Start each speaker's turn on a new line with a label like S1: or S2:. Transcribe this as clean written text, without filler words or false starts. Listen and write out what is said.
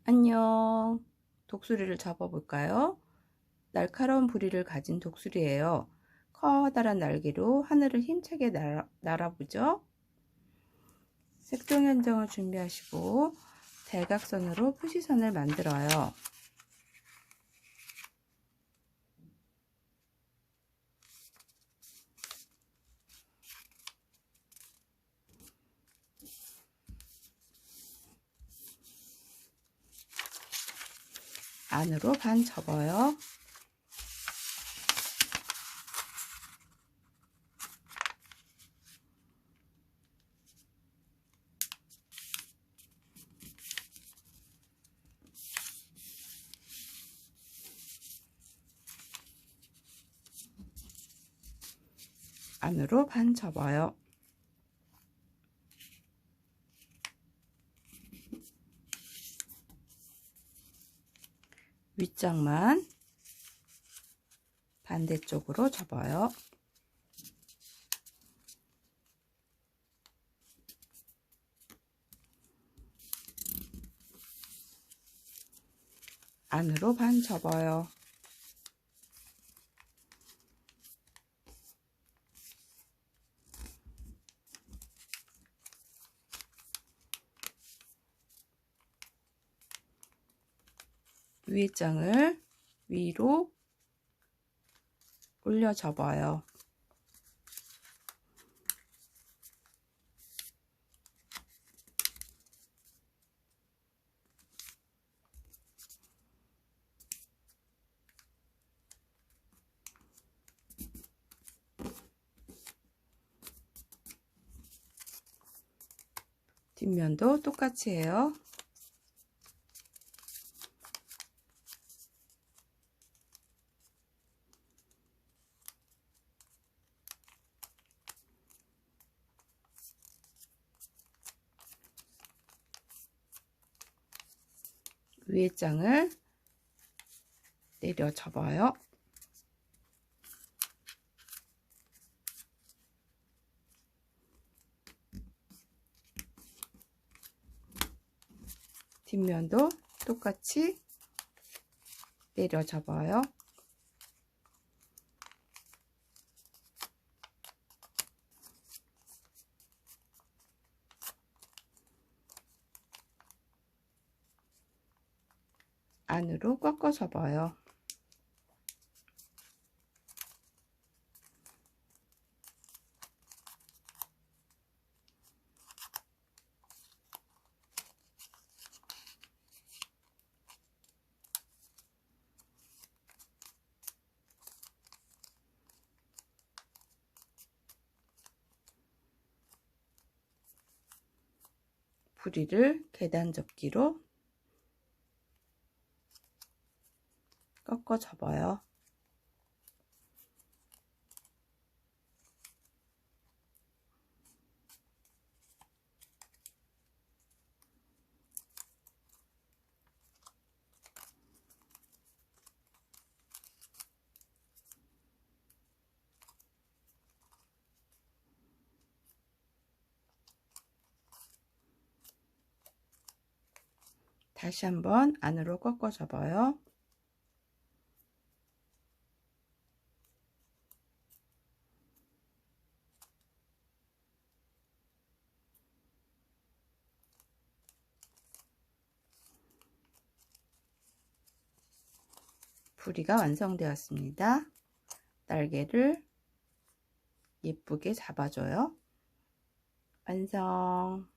S1: 안녕. 독수리를 잡아볼까요? 날카로운 부리를 가진 독수리예요. 커다란 날개로 하늘을 힘차게 날아보죠. 색종 현정을 준비하시고 대각선으로 표시선을 만들어요. 안으로 반 접어요. 안으로 반 접어요. 윗장만 반대쪽으로 접어요. 안으로 반 접어요. 위에 장을 위로 올려 접어요. 뒷면도 똑같이 해요. 위에 장을 내려 접어요. 뒷면도 똑같이 내려 접어요. 안으로 꺾어 접어요. 부리를 계단 접기로 꺾어 접어요. 다시 한번 안으로 꺾어 접어요. 부리가 완성되었습니다. 날개를 예쁘게 잡아줘요. 완성.